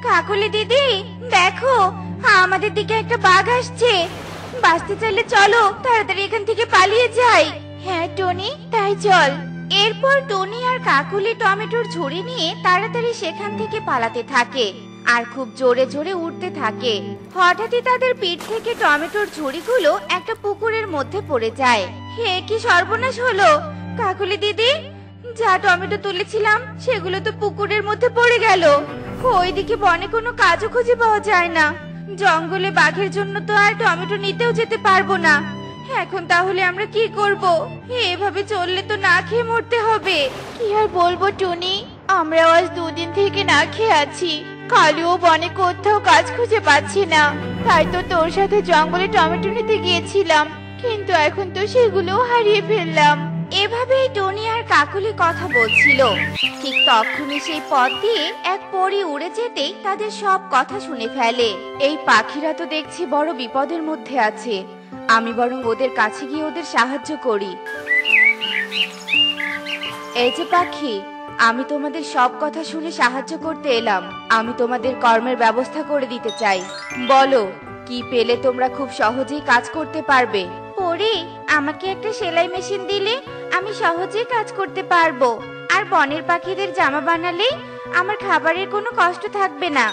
কাকুলি দিদি, দেখো আমাদের দিকে একটা বাঘ আসছে। বাঁচতে চাইলে চলো তাড়াতাড়ি এখান থেকে পালিয়ে যাই। হ্যাঁ টনি, তাই চল। এরপর টনি আর কাকুলি টমেটোর ঝুড়ি নিয়ে তাড়াতাড়ি সেখান থেকে পালাতে থাকে আর খুব জোরে জোরে উঠতে থাকে। হঠাৎই তাদের পিঠ থেকে টমেটোর ঝুড়িগুলো একটা পুকুরের মধ্যে পড়ে যায়। হে কি সর্বনাশ হলো! কাকুলি দিদি, যা টমেটো তুলেছিলাম সেগুলো তো পুকুরের মধ্যে পড়ে গেল। ওইদিকে বনে কোনো কাজও খুঁজে পাওয়া যায় না। জঙ্গলে বাঘের জন্য তো আর টমেটো নিতেও যেতে পারবো না। এখন তাহলে আমরা কি করব? এভাবে চললে তো না খেয়ে মরতে হবে। কি আর বলবো টুনি, আমরা আজ দুদিন থেকে না খেয়ে আছি। কালুও বনে কোথাও কাজ খুঁজে পাচ্ছি না, তাই তো তোর সাথে জঙ্গলে টমেটো নিতে গিয়েছিলাম, কিন্তু এখন তো সেগুলো হারিয়ে ফেললাম। এভাবেই টনি আর কাকুলি কথা বলছিল। ঠিক তখনই সেই পথ দিয়ে এক পরী উড়ে যেতেই তাদের সব কথা শুনে ফেলে। এই পাখিরা তো দেখছি বড় বিপদের মধ্যে আছে, আমি বরং ওদের কাছে গিয়ে ওদের সাহায্য করি। এই যে পাখি, আমি তোমাদের সব কথা শুনে সাহায্য করতে এলাম। আমি তোমাদের কর্মের ব্যবস্থা করে দিতে চাই। বলো, কি পেলে তোমরা খুব সহজেই কাজ করতে পারবে? পরি, আমাকে একটা সেলাই মেশিন দিলে আমি সহজেই কাজ করতে পারবো, আর বনের পাখিদের জামা বানালে আমার খাবারের কোনো কষ্ট থাকবে না।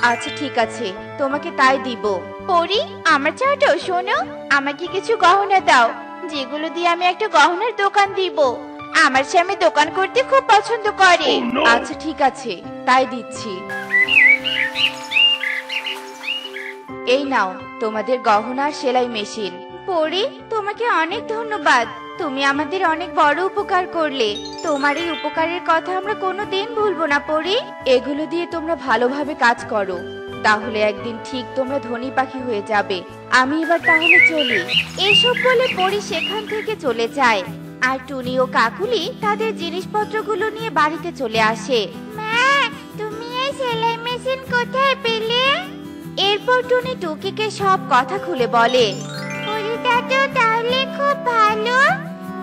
আচ্ছা ঠিক আছে, তোমাকে তাই দিব। পরি, আমার চাওটাও শোনো, আমাকে কিছু গহনা দাও, যেগুলো দিয়ে আমি একটা গহনার দোকান দিব। আমার স্বামী দোকান করতে খুব পছন্দ করে। আচ্ছা ঠিক আছে, তাই দিচ্ছি। এই নাও তোমাদের গহনা আর সেলাই মেশিন। পরি, তোমাকে অনেক ধন্যবাদ, তুমি আমাদের অনেক বড় উপকার করলে। তোমার এই উপকারের কথা আমরা কোনোদিন ভুলবো না পরি। এগুলো দিয়ে তোমরা ভালোভাবে কাজ করো, তাহলে একদিন ঠিক তোমরা ধনী পাখি হয়ে যাবে। আমি এবার তাহলে চলি। এসব বলে পরি সেখান থেকে চলে যায়, আর টুনি ও কাকুলি তাদের জিনিসপত্রগুলো নিয়ে বাড়িতে চলে আসে। মা, তুমি এই সেলাই মেশিন কোথায় পেলে? এরপর টুনি টুকিকে সব কথা খুলে বলে। পরিটা তো তাহলে খুব ভালো।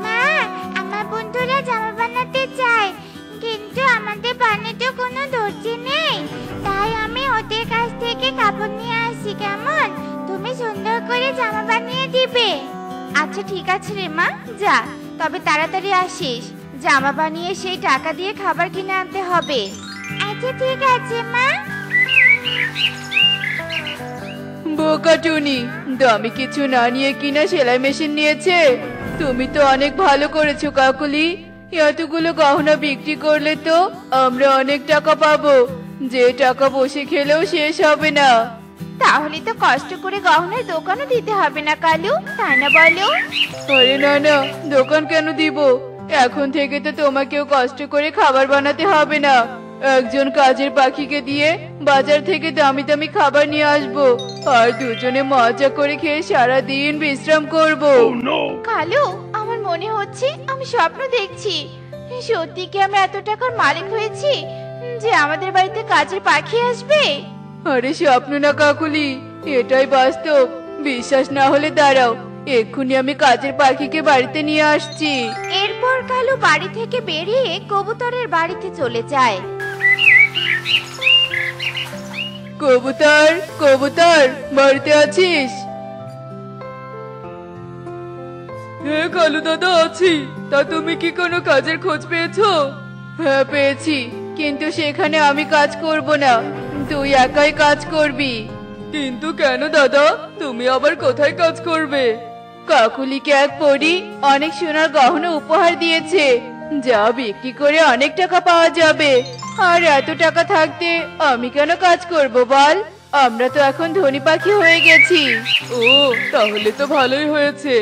মা, আমার বন্ধুরা জামা বানাতে চায়, কিন্তু আমাদের বানাতে কোনো দর্জি নেই, তাই আমি ওদের কাছ থেকে কাপড় নিয়ে আসি। কেমন? তুমি সুন্দর করে জামা বানিয়ে দিবে। আচ্ছা ঠিক আছে রে মা, যা, তবে তাড়াতাড়ি আসিস। জামা বানিয়ে সেই টাকা দিয়ে খাবার কিনে আনতে হবে। আচ্ছা ঠিক আছে মা। বোকা টুনি, দামি কিছু না নিয়ে কিনা সেলাই মেশিন নিয়েছে। তুমি তো অনেক ভালো করেছো কাকুলি। এতগুলো গহনা বিক্রি করলে তো আমরা অনেক টাকা পাবো, যে টাকা বসে খেলেও শেষ হবে না। তাহলে তো কষ্ট করে গহনার দোকানও দিতে হবে না কালু, তাই না বলো? আরে না না, দোকান কেন দিব? এখন থেকে তো তোমাকেও কষ্ট করে খাবার বানাতে হবে না। একজন কাজের পাখিকে দিয়ে বাজার থেকে দামি দামি খাবার নিয়ে আসবো, আর দুজনে মজা করে খেয়ে সারা দিন বিশ্রাম করব। কালু, আমার মনে হচ্ছে আমি স্বপ্ন দেখছি। সত্যি কি আমরা এত টাকার মালিক হয়েছি যে আমাদের বাড়িতে কাজের পাখি আসবে? আরে স্বপ্ন না কাকুলি, এটাই বাস্তব। বিশ্বাস না হলে দাঁড়াও, এক্ষুনি আমি কাজের পাখিকে বাড়িতে নিয়ে আসছি। এরপর কালু বাড়ি থেকে বেরিয়ে কবুতরের বাড়িতে চলে যায়। কবুতর, কবুতর, বাড়িতে আছিস? হ্যাঁ কালু দাদা, আছি। তা তুমি কি কোনো কাজের খোঁজ পেয়েছো? হ্যাঁ পেয়েছি, কিন্তু সেখানে আমি কাজ করব না, তুই একাই কাজ করবি। কিন্তু কেন দাদা, তুমি আবার কোথায় কাজ করবে? কাকুলিকে এক পরী অনেক সোনার গহনা উপহার দিয়েছে, যা বিক্রি করে অনেক টাকা পাওয়া যাবে। আর এত টাকা থাকতে আমি কেন কাজ করব বল? আমরা তো এখন ধনী পাখি হয়ে গেছি। ও, তাহলে তো ভালোই হয়েছে।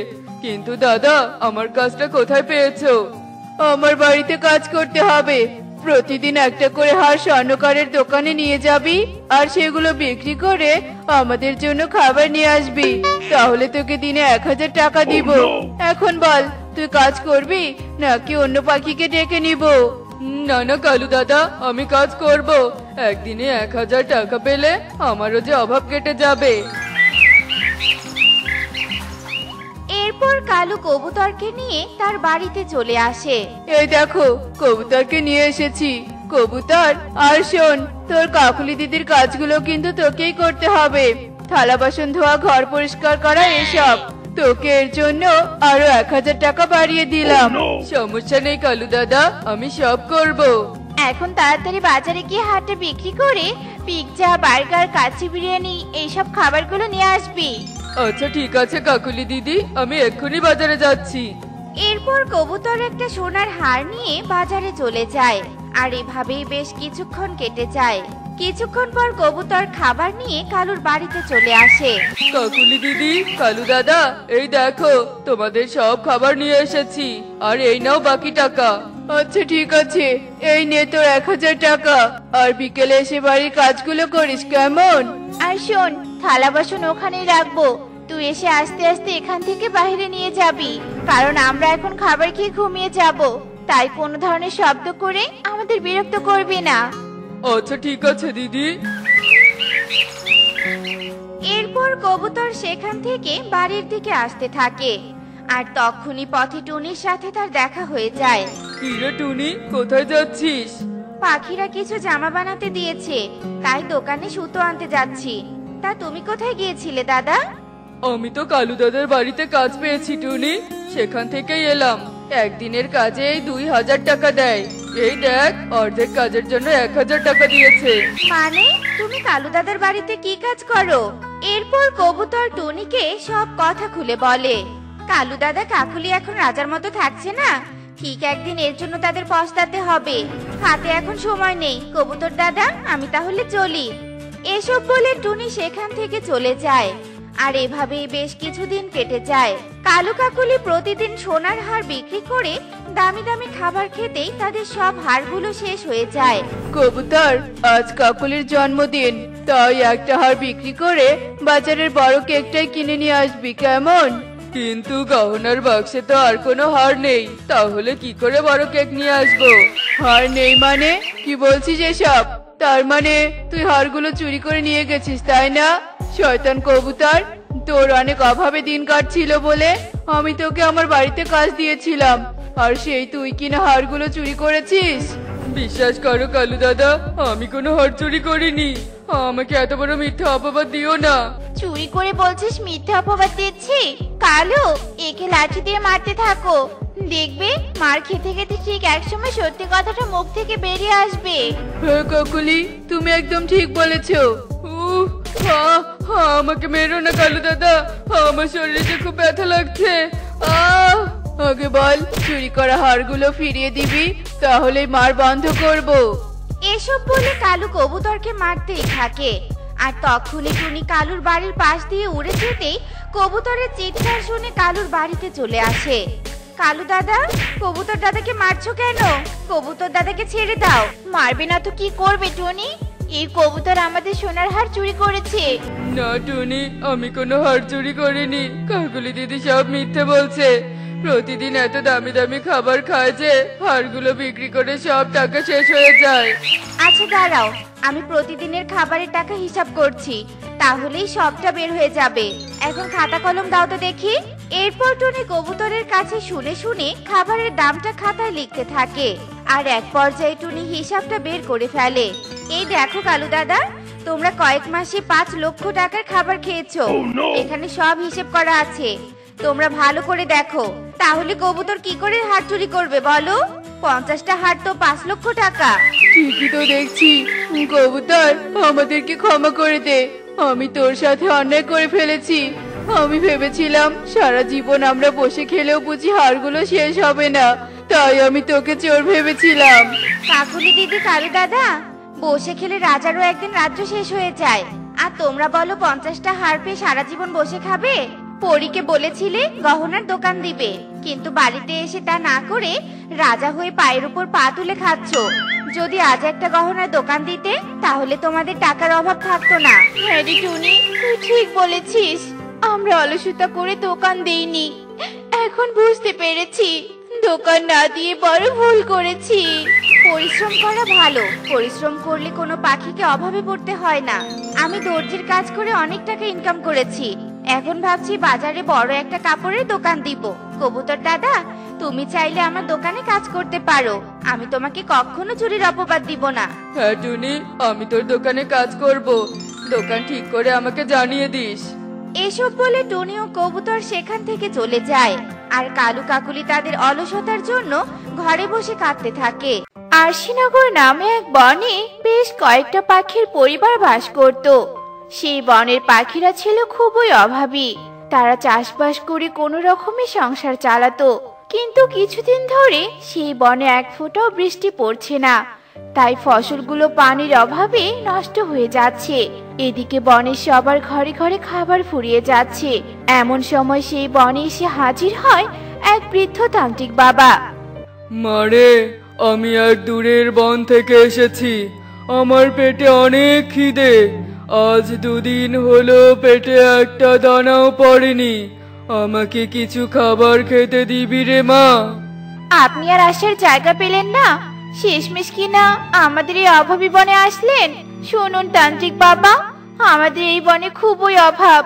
কিন্তু দাদা, আমার কাজটা কোথায় পেয়েছো? আমার বাড়িতে কাজ করতে হবে। প্রতিদিন একটা করে হাঁস স্বর্ণকারের দোকানে নিয়ে যাবি, আর সেগুলো বিক্রি করে আমাদের জন্য খাবার নিয়ে আসবি। তাহলে তোকে দিনে 1000 টাকা দিব। এখন বল, তুই কাজ করবি নাকি অন্য পাখিকে ডেকে নিব? না না কালু দাদা, আমি কাজ করব। একদিনে 1000 টাকা পেলে আমারও যে অভাব কেটে যাবে। এরপর কালু কবুতরকে নিয়ে তার বাড়িতে চলে আসে। এই দেখো, কবুতরকে নিয়ে এসেছি। কবুতর আর শোন, তোর কাকুলি দিদির কাজগুলো কিন্তু তোকেই করতে হবে। থালা বাসন ধোয়া, ঘর পরিষ্কার করা, এসব। তোকে এর জন্য আরো 1000 টাকা বাড়িয়ে দিলাম। সমস্যা নেই কালু দাদা, আমি সব করব। এখন তাড়াতাড়ি বাজারে গিয়ে হাটে বিক্রি করে পিৎজা, বার্গার, কাচ্চি বিরিয়ানি এইসব খাবারগুলো নিয়ে আসবি। আচ্ছা ঠিক আছে কাকুলি দিদি, আমি এক্ষুনি বাজারে যাচ্ছি। এরপর কবুতর একটা সোনার হার নিয়ে বাজারে চলে যায়। আর এভাবেই বেশ কিছুক্ষণ কেটে যায়। কিছুক্ষণ পর কবুতর খাবার নিয়ে কালুর বাড়িতে চলে আসে। কাকুলি দিদি, কালু দাদা, এই দেখো তোমাদের সব খাবার নিয়ে এসেছি। আর এই নাও বাকি টাকা। আচ্ছা ঠিক আছে, এই নে তোর 1000 টাকা। আর বিকেলে এসে বাড়ির কাজগুলো করিস, কেমন? আর শোন, থালা বাসন ওখানেই রাখবো। তুই এসে আস্তে আস্তে এখান থেকে বাইরে নিয়ে যাবি, কারণ আমরা এখন খাবার খেয়ে ঘুমিয়ে যাব। তাই কোনো ধরনের শব্দ করে আমাদের বিরক্ত করবি না। আচ্ছা ঠিক আছে দিদি। এরপর কবুতর সেখান থেকে বাড়ির দিকে আসতে থাকে। আর তখনই পথে টুনির সাথে তার দেখা হয়ে যায়। কি রে টুনি, কোথায় যাচ্ছিস? পাখিরা কিছু জামা বানাতে দিয়েছে, তাই দোকানে সুতো আনতে যাচ্ছি। তা তুমি কোথায় গিয়েছিলে দাদা? আমি তো কালু দাদার বাড়িতে কাজ পেয়েছি টুনি, সেখান থেকেই এলাম। একদিনের কাজে 2000 টাকা দেয়। এই দেখ, অর্ধেক কাজের জন্য 1000 টাকা দিয়েছে। মানে তুমি কালু দাদার বাড়িতে কি কাজ করো? এরপর কবুতর টুনিকে সব কথা খুলে বলে। কালু দাদা কাকুলি এখন রাজার মতো থাকছে না, ঠিক একদিন এর জন্য তাদের পস্তাতে হবে। হাতে এখন সময় নেই কবুতর দাদা, আমি তাহলে চলি। এসব বলে টুনি সেখান থেকে চলে যায়। আর এভাবেই বেশ কিছুদিন কেটে যায়। কালু কাকুলি প্রতিদিন সোনার হার বিক্রি করে দামি দামি খাবার খেতেই তাদের সব হারগুলো শেষ হয়ে যায়। কবুতর, আজ কাকুলির জন্মদিন, তাই একটা হার বিক্রি করে বাজারের বড় কেকটাই কিনে নিয়ে আসবি, কেমন? কিন্তু গহনার বাক্সে তো আর কোনো হার নেই, তাহলে কি করে বড় কেক নিয়ে আসবো? হার নেই মানে কি বলছিস এসব? তার মানে তুই হারগুলো চুরি করে নিয়ে গেছিস, তাই না? শয়তান কবুতর, তোর অনেক অভাবে দিন কাটছিল বলে আমি তোকে আমার বাড়িতে কাজ দিয়েছিলাম, আর সেই তুই কিনা হারগুলো চুরি করেছিস? বিশ্বাস করো কালু দাদা, আমি কোনো হার চুরি করিনি। আমাকে এত বড় মিথ্যা অপবাদ দিও না। চুরি করে বলছিস মিথ্যা অপবাদ দিচ্ছি? কালু, একে লাঠি দিয়ে মারতে থাকো, দেখবে মার খেতে খেতে ঠিক একসময় সত্যি কথাটা মুখ থেকে বেরিয়ে আসবে। হ্যাঁ কাকুলি, তুমি একদম ঠিক বলেছো। উহ, আমাকে মেরো না কালু দাদা, আমার শরীরে খুব ব্যথা লাগছে। আগে বল, চুরি করা হারগুলো ফিরিয়ে দিবি, তাহলে মার বন্ধ করব। এসব বলে কালু কবুতরকে মারতেই থাকে। আর তখনই টুনি কালুর বাড়ির পাশ দিয়ে উড়ে যেতেই কবুতরের চিৎকার শুনে কালুর বাড়িতে চলে আসে। কালু দাদা, কবুতর দাদাকে মারছো কেন? কবুতর দাদাকে ছেড়ে দাও। মারবে না তো কি করবে টুনি? এই কবুতর আমাদের সোনার হার চুরি করেছে। না টুনি, আমি কোনো হার চুরি করিনি। কাকুলি দিদি সব মিথ্যে বলছে। প্রতিদিন এত দামি দামি খাবার খায় যে হারগুলো বিক্রি করে সব টাকা শেষ হয়ে যায়। আচ্ছা দাঁড়াও, আমি প্রতিদিনের খাবারের টাকা হিসাব করছি, তাহলেই সবটা বের হয়ে যাবে। এখন খাতা কলম দাও তো দেখি। এরপর টুনি কবুতরের কাছে শুনে শুনে খাবারের দামটা খাতায় লিখতে থাকে। আর এক পর্যায়ে টুনি হিসাবটা বের করে ফেলে। এই দেখো কালু দাদা, তোমরা কয়েক মাসে 5 লক্ষ টাকার খাবার খেয়েছো। এখানে সব হিসেব করা আছে, তোমরা ভালো করে দেখো। তাহলে কবুতর কি করে হার চুরি করবে বলো? 50টা হার তো 5 লক্ষ টাকা। ঠিকই তো দেখছি। কবুতর, আমাদেরকে ক্ষমা করে দে, আমি তোর সাথে অন্যায় করে ফেলেছি। আমি ভেবেছিলাম সারা জীবন আমরা বসে খেলেও বুঝি হারগুলো শেষ হবে না, তাই আমি তোকে চোর ভেবেছিলাম। কাকুলি দিদি, কালু দাদা, বসে খেলে রাজারও একদিন রাজ্য শেষ হয়ে যায়, আর তোমরা বলো 50টা হার পেয়ে সারা জীবন বসে খাবে। পরীকে বলেছিলে গহনার দোকান দিবে, কিন্তু বাড়িতে এসে তা না করে রাজা হয়ে পায়ের উপর পা তুলে খাচ্ছো। যদি আজ একটা গহনার দোকান দিতে, তাহলে তোমাদের টাকার অভাব থাকতো না। হ্যাঁ রে টুনি, তুই ঠিক বলেছিস, আমরা অলসতা করে দোকান দেইনি। এখন বুঝতে পেরেছি দোকান না দিয়ে বড় ভুল করেছি। পরিশ্রম করা ভালো, পরিশ্রম করলে কোনো পাখিকে অভাবে পড়তে হয় না। আমি দর্জির কাজ করে অনেক টাকা ইনকাম করেছি, এখন ভাবছি বাজারে বড় একটা কাপড়ের দোকান দিব। কবুতর দাদা, তুমি চাইলে আমার দোকানে কাজ করতে পারো, আমি তোমাকে কখনো চুরির অপবাদ দিব না। হ্যাঁ টুনি, আমি তোর দোকানে কাজ করব, দোকান ঠিক করে আমাকে জানিয়ে দিস। এসব বলে টুনি ও কবুতর সেখান থেকে চলে যায়, আর কালু কাকুলি তাদের অলসতার জন্য ঘরে বসে কাঁদতে থাকে। আরশিনগর নামে এক বনে বেশ কয়েকটা পাখির পরিবার বাস করত। সেই বনের পাখিরা ছিল খুবই অভাবী, তারা চাষবাস করে কোনো রকমে সংসার চালাতো। কিন্তু কিছুদিন ধরে সেই বনে এক ফোঁটাও বৃষ্টি পড়ছে না, তাই ফসলগুলো পানির অভাবে নষ্ট হয়ে যাচ্ছে। এদিকে বনের সবার ঘরে ঘরে খাবার ফুরিয়ে যাচ্ছে। এমন সময় সেই বনে এসে হাজির হয় এক বৃদ্ধ তান্ত্রিক বাবা। মারে, আমি এক দূরের বন থেকে এসেছি, আমার পেটে অনেক খিদে। আজ 2 দিন হলো পেটে একটা দানাও পড়েনি, আমাকে কিছু খাবার খেতে দিবি রে মা? আপনি আর আসার জায়গা পেলেন না, শেষমেশ কিনা আমাদের এই অভাবী বনে আসলেন। শুনুন তান্ত্রিক বাবা, আমাদের এই বনে খুবই অভাব,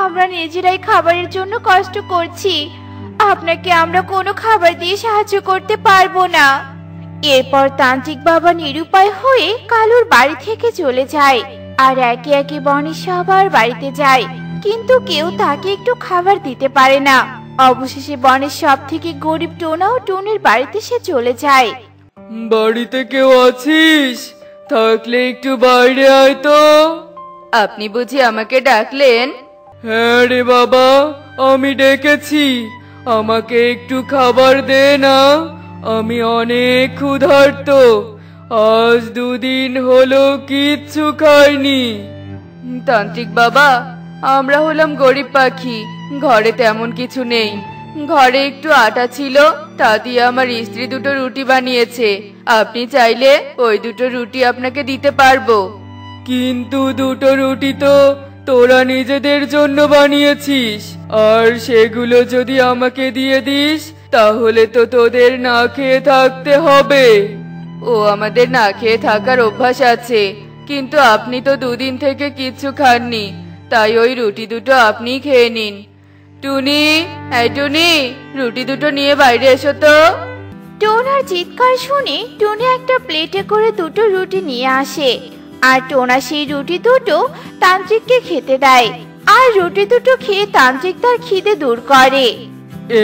আমরা নিজেরাই খাবারের জন্য কষ্ট করছি, আপনাকে আমরা কোনো খাবার দিয়ে সাহায্য করতে পারবো না। এরপর তান্ত্রিক বাবা নিরুপায় হয়ে কালুর বাড়ি থেকে চলে যায়, আর একে একে বনের সবার বাড়িতে যায়, কিন্তু কেউ তাকে একটু খাবার দিতে পারে না। অবশেষে বনের সব থেকে গরিব টোনা ও টুনির বাড়িতে সে চলে যায়। বাড়িতে কেউ আছিস? থাকলে একটু বাইরে আয় তো। আপনি বুঝি আমাকে ডাকলেন? হ্যাঁ রে বাবা, আমি ডেকেছি, আমাকে একটু খাবার দে না, আমি অনেক ক্ষুধার্ত, আজ 2 দিন হলো কিচ্ছু খাইনি। তান্ত্রিক বাবা, আমরা হলাম গরিব পাখি, ঘরে তেমন কিছু নেই, ঘরে একটু আটা ছিল, তা দিয়ে আমার স্ত্রী 2টো রুটি বানিয়েছে, আপনি চাইলে ওই 2টো রুটি আপনাকে দিতে পারবো। কিন্তু 2টো রুটি তো তোরা নিজেদের জন্য বানিয়েছিস, আর সেগুলো যদি আমাকে দিয়ে দিস তাহলে তো তোদের না খেয়ে থাকতে হবে। ও, আমাদের না খেয়ে থাকার অভ্যাস আছে, কিন্তু আপনি তো 2 দিন থেকে কিচ্ছু খাননি, তাই ওই রুটি 2টো আপনিই খেয়ে নিন। টুনি, এই টুনি, রুটি 2টো নিয়ে বাইরে এসো তো। টোনার চিৎকার শুনে টুনি একটা প্লেটে করে 2টো রুটি নিয়ে আসে, আর টোনা সেই রুটি 2টো তান্ত্রিককে খেতে দেয়, আর রুটি 2টো খেয়ে তান্ত্রিক তার খিদে দূর করে।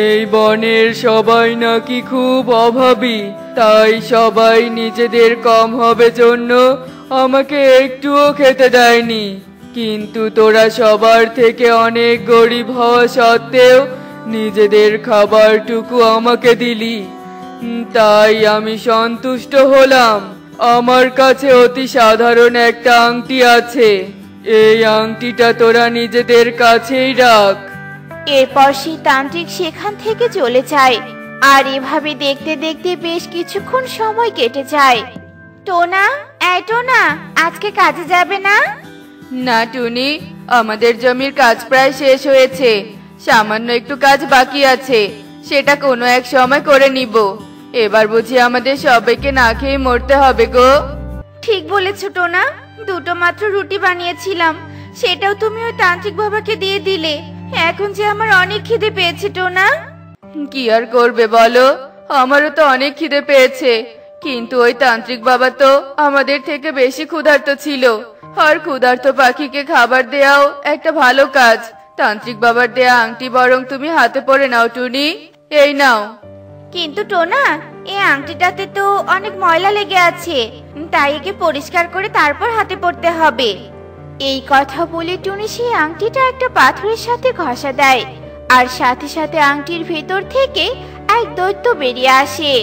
এই বনের সবাই নাকি খুব অভাবী, তাই সবাই নিজেদের কম হবে জন্য আমাকে একটুও খেতে দেয়নি, কিন্তু তোরা সবার থেকে অনেক গরিব হওয়া সত্ত্বেও নিজেদের খাবারটুকু আমাকে দিলি, তাই আমি সন্তুষ্ট হলাম। আমার কাছে অতি সাধারণ একটা আংটি আছে, এই আংটিটা তোরা নিজেদের কাছেই রাখ। এরপর সেই তান্ত্রিক সেখান থেকে চলে যায়, আর এভাবে দেখতে দেখতে বেশ কিছুক্ষণ সময় কেটে যায়। টোনা, এই টোনা, আজকে কাজে যাবে না? না টুনি, আমাদের জমির কাজ প্রায় শেষ হয়েছে, সামান্য একটু কাজ বাকি আছে, সেটা কোনো এক সময় করে নিব। এবার বুঝি আমাদের সবাইকে না খেয়ে মরতে হবে গো। ঠিক বলেছো টোনা, 2টো মাত্র রুটি বানিয়েছিলাম, সেটাও তুমি ওই তান্ত্রিক বাবাকে দিয়ে দিলে। এখন যে আমার অনেক খিদে পেয়েছে টোনা। কি আর করবে বলো, আমারও তো অনেক খিদে পেয়েছে, কিন্তু ওই তান্ত্রিক বাবা তো আমাদের থেকে বেশি ক্ষুধার্ত ছিল, আর ক্ষুধার্ত পাখিকে খাবার দেওয়াও একটা ভালো কাজ। তান্ত্রিক বাবার দেয়া আংটি বরং তুমি হাতে পরে নাও টুনি, এই নাও। কিন্তু টোনা, এই আংটিটাতে তো অনেক ময়লা লেগে আছে, তাই একে পরিষ্কার করে তারপর হাতে পড়তে হবে। এই কথা বলে টুনি সেই আংটিটা একটা পাথরের সাথে ঘষা দেয়, আর সাথে সাথে আংটির ভেতর থেকে এক দৈত্য বেরিয়ে আসে।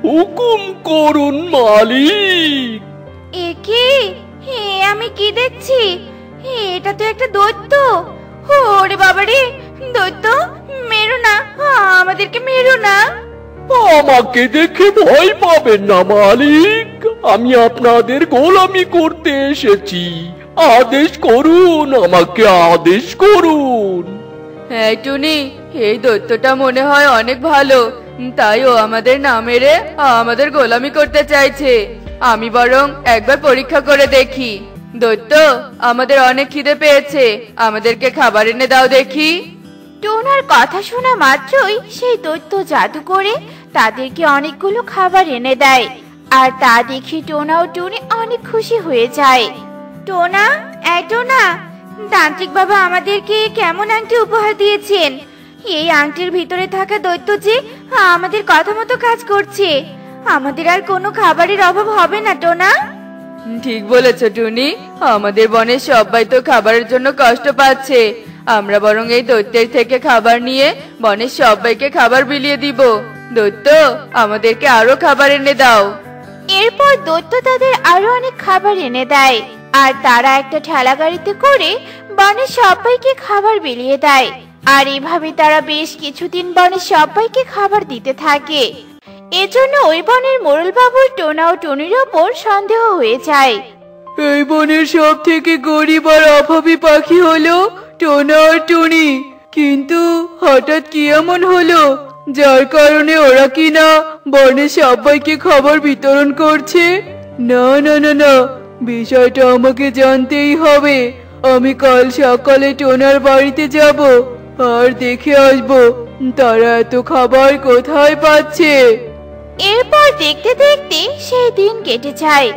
হুকুম করুন মালিক। একে হে, আমি কি দেখছি? এটা তো একটা দৈত্য। ওরে বাবারে, দৈত্য, মেরো না, আমাদেরকে মেরো না। আমাকে দেখে ভয় পাবেন না মালিক, আমি আপনাদের গোলামি করতে এসেছি, আদেশ করুন, আমাকে আদেশ করুন। হ্যাঁ টুনি, এই দৈত্যটা মনে হয় অনেক ভালো, তাই ও আমাদের না মেরে আমাদের গোলামি করতে চাইছে। আমি বরং একবার পরীক্ষা করে দেখি। দৈত্য, আমাদের অনেক খিদে পেয়েছে, আমাদেরকে খাবার এনে দাও দেখি। টোনার কথা শোনা মাত্রই সেই দৈত্য জাদু করে তাদেরকে অনেকগুলো খাবার এনে দেয়। আর তা দেখে টোনা ও টুনি অনেক খুশি হয়ে যায়। টোনা, এই টোনা, তান্ত্রিক বাবা আমাদেরকে কেমন আংটি উপহার দিয়েছেন। এই আংটির ভিতরে থাকা দৈত্য যে আমাদের কথা মতো কাজ করছে। আমাদের আর কোনো খাবারের অভাব হবে না টোনা। ঠিক বলেছ টুনি, আমাদের বনের সবাই তো খাবারের জন্য কষ্ট পাচ্ছে। আমরা বরং এই দৈত্যের থেকে খাবার নিয়ে বনের সবাইকে খাবার বিলিয়ে দিব। দৈত্য, আমাদেরকে আরো খাবার এনে দাও। এরপর দৈত্য তাদের আরো অনেক খাবার এনে দেয়। আর তারা একটা ঠেলা গাড়িতে করে বনের সবাইকে খাবার বিলিয়ে দেয়। আর এভাবে তারা বেশ কিছুদিন বনের সবাইকে খাবার দিতে থাকে। এজন্য ওই বনের মোড়ল বাবুর টোনা ও টুনির ওপর সন্দেহ হয়ে যায়। এই বনের সব থেকে গরিব আর অভাবী পাখি হলো টোনা আর টুনি, কিন্তু হঠাৎ কি এমন হলো যার কারণে ওরা কিনা বনের সবাইকে খাবার বিতরণ করছে? না না না না, বিষয়টা আমাকে জানতেই হবে। আমি কাল সকালে টোনার বাড়িতে যাব আর দেখে আসব তারা এত খাবার কোথায় পাচ্ছে। এরপর দেখতে দেখতে সেই দিন কেটে যায়।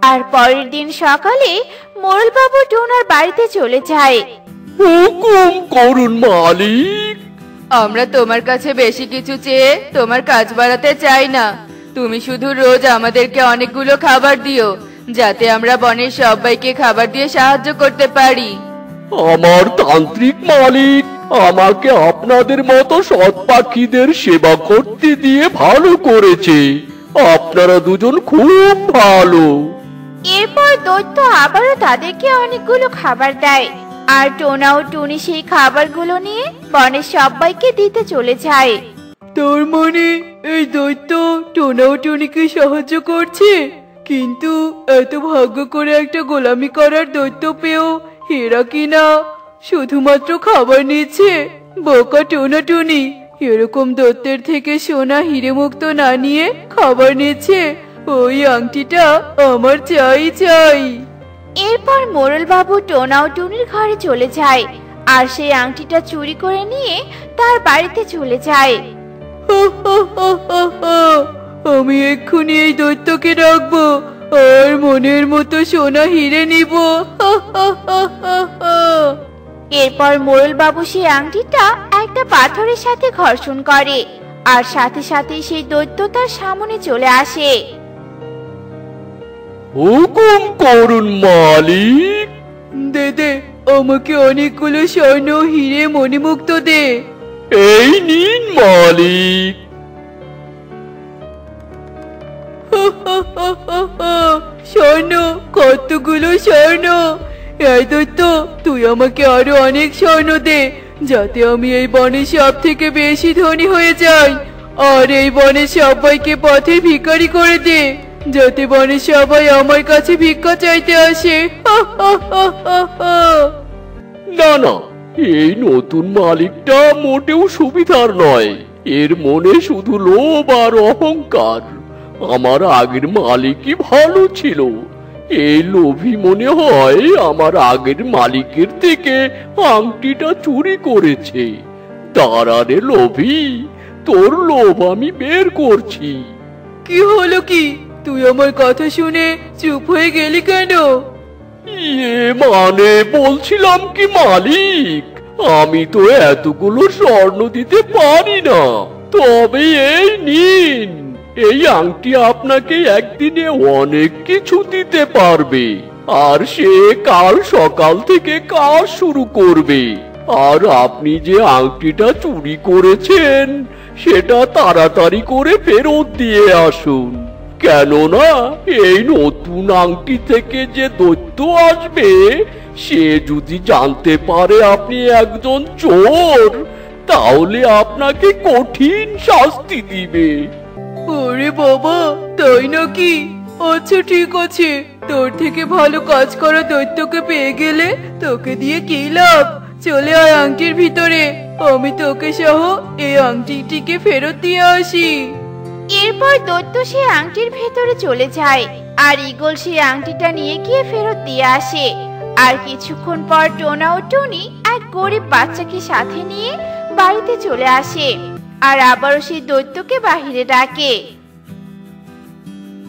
আর পরের দিন সকালে মোড়ল বাবু টোনার বাড়িতে চলে যায়। হুকুম করুন মালিক। আমরা তোমার কাছে বেশি কিছু চেয়ে তোমার কাজ বাড়াতে চাই না। তুমি শুধু রোজ আমাদেরকে অনেকগুলো খাবার দিও, যাতে আমরা বনের সবাইকে খাবার দিয়ে সাহায্য করতে পারি। আমার তান্ত্রিক মালিক আমাকে আপনাদের মতো সৎ পাখিদের সেবা করতে দিয়ে ভালো করেছে। আপনারা দুজন খুব ভালো। এরপর দৈত্য আবারও তাদেরকে অনেকগুলো খাবার দেয়। আর টোনা ও টুনি সেই খাবারগুলো নিয়ে বনের সবাইকে দিতে চলে যায়। তোর মনে এই দৈত্য টোনা ও টুনিকে সাহায্য করছে, কিন্তু এত ভাগ্য করে একটা গোলামি করার দৈত্য পেয়েও এরা কিনা শুধুমাত্র খাবার নিচ্ছে। বোকা টোনা টুনি, এরকম দৈত্যের থেকে সোনা হিরে মুক্ত না নিয়ে খাবার নিচ্ছে। ওই আংটিটা আমার চাই চাই। এরপর মোড়ল বাবু টোনা ও টুনির ঘরে চলে যায় আর সেই আংটিটা চুরি করে নিয়ে তার বাড়িতে চলে যায়। আমি এক্ষুনি এই দৈত্যকে রাখবো আর মনের মতো সোনা হিরে নিব। এরপর মোড়ল বাবু সেই আংটিটা একটা পাথরের সাথে ঘর্ষণ করে আর সাথে সাথে সেই দৈত্য তার সামনে চলে আসে। হুকুম করুন মালিক। দে দে, আমাকে অনেকগুলো স্বর্ণ হিরে মণিমুক্ত দে। এই নিন মালিক। স্বর্ণ? কতগুলো স্বর্ণ! এই দৈত্য, তুই আমাকে আরো অনেক স্বর্ণ দে, যাতে আমি এই বনের সব থেকে বেশি ধনী হয়ে যাই। আর এই বনের সবাইকে পথে ভিখারি করে দে, যাতে বনের সবাই আমার কাছে ভিক্ষা চাইতে আসে। না না, এই নতুন মালিকটা মোটেও সুবিধার নয়। এর মনে শুধু লোভ আর অহংকার। আমার আগের মালিকই ভালো ছিল। এই লোভী মনে হয় আমার আগের মালিকের থেকে আংটিটা চুরি করেছে। দাঁড়ারে লোভী, তোর লোভ আমি বের করছি। কি হলো কি? তুই আমার কথা শুনে চুপ হয়ে গেলি কেন? মানে বলছিলাম কি মালিক, আমি তো এতগুলো স্বর্ণ দিতে পারি না। তবে এই নিন, এই আংটি আপনাকে একদিনে অনেক কিছু দিতে পারবে। আর সে কাল সকাল থেকে কাজ শুরু করবে। আর আপনি যে আংটিটা চুরি করেছেন সেটা তাড়াতাড়ি করে ফেরত দিয়ে আসুন। কেননা এই নতুন আংটি থেকে যে দৈত্য আসবে, সে যদি জানতে পারে আপনি একজন চোর, তাহলে আপনাকে কঠিন শাস্তি দিবে। ওরে বাবা, তাই নাকি? আচ্ছা ঠিক আছে, তোর থেকে ভালো কাজ করা দৈত্যকে পেয়ে গেলে তোকে দিয়ে কি লাভ? চলে আয় আংটির ভিতরে। আমি তোকে সহ এই আংটিটিকে ফেরত দিয়ে আসি। এরপর দৈত্য সেই আংটির ভেতরে চলে যায় আর ঈগল সেই আংটিটা নিয়ে গিয়ে ফেরত দিয়ে আসে। আর কিছুক্ষণ পর টোনা ও টনি এক গরিব বাচ্চাকে সাথে নিয়ে বাড়িতে চলে আসে আর আবারও সেই দৈত্যকে বাহিরে ডাকে।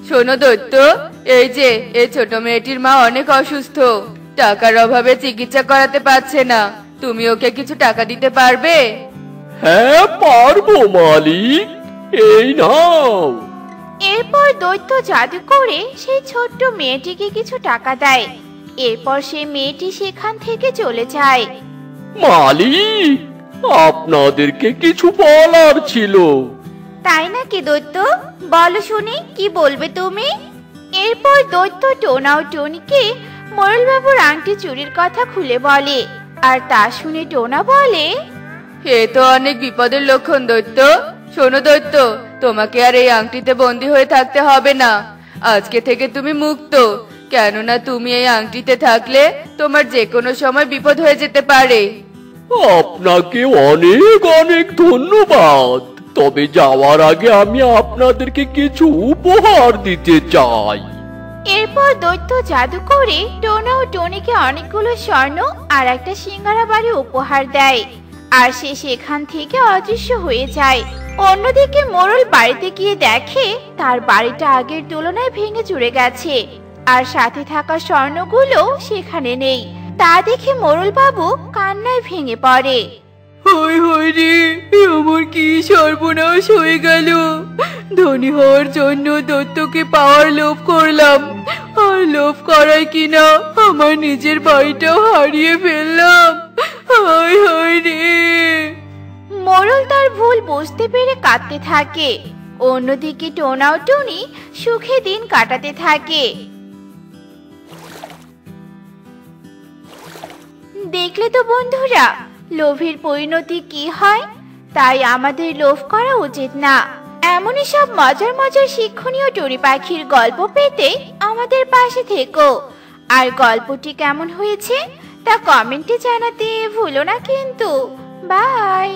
শোনো দৈত্য, এই যে এই ছোট মেয়েটির মা অনেক অসুস্থ, টাকার অভাবে চিকিৎসা করাতে পারছে না, তুমি ওকে কিছু টাকা দিতে পারবে? হ্যাঁ পারবো মালিক, এই নাও। এরপর দৈত্য জাদু করে সেই ছোট্ট মেয়েটিকে কিছু টাকা দেয়। এরপর সেই মেয়েটি সেখান থেকে চলে যায়। মালিক, আপনাদেরকে কিছু বলার ছিল। তাই নাকি দৈত্য? বলো শুনি, কি বলবে তুমি? এরপর দৈত্য টোনা ও টনিকে মোড়ল বাবুর আংটি চুরির কথা খুলে বলে। আর তা শুনে টোনা বলে, এ তো অনেক বিপদের লক্ষণ দৈত্য। শোনো দৈত্য, তোমাকে আর এই আংটিতে বন্দী হয়ে থাকতে হবে না, আজকে থেকে তুমি মুক্ত। কেননা তুমি এই আংটিতে থাকলে তোমার যে কোনো সময় বিপদ হয়ে যেতে পারে। আপনাকে অনেক অনেক ধন্যবাদ। তবে যাওয়ার আগে আমি আপনাদেরকে কিছু উপহার দিতে চাই। এরপর দৈত্য জাদু করে টোনা ও টনিকে অনেকগুলো স্বর্ণ আর একটা সিঙ্গারা বাড়ি উপহার দেয়। আর সে সেখান থেকে অদৃশ্য হয়ে যায়। অন্যদিকে মোড়ল বাড়িতে গিয়ে দেখে তার বাড়িটা আগের তুলনায় ভেঙে চুরে গেছে আর সাথে থাকা স্বর্ণগুলো সেখানে নেই। তা দেখে মোড়ল বাবু কান্নায় ভেঙে পড়ে। হায় হায় রে, আমার কি সর্বনাশ হয়ে গেল! ধনী হওয়ার জন্য দৈত্যকে পাওয়ার লোভ করলাম, আর লোভ করায় কিনা আমার নিজের বাড়িটাও হারিয়ে ফেললাম। হায় হায় রে! মোড়ল তার ভুল বুঝতে পেরে কাঁদতে থাকে। অন্যদিকে টোনা ও টনি সুখে দিন কাটাতে থাকে। দেখলে তো বন্ধুরা, লোভের পরিণতি কি হয়। তাই আমাদের লোভ করা উচিত না। এমনই সব মজার মজার শিক্ষণীয় টুনি পাখির গল্প পেতে আমাদের পাশে থেকো। আর গল্পটি কেমন হয়েছে তা কমেন্টে জানাতে ভুলো না কিন্তু। বাই।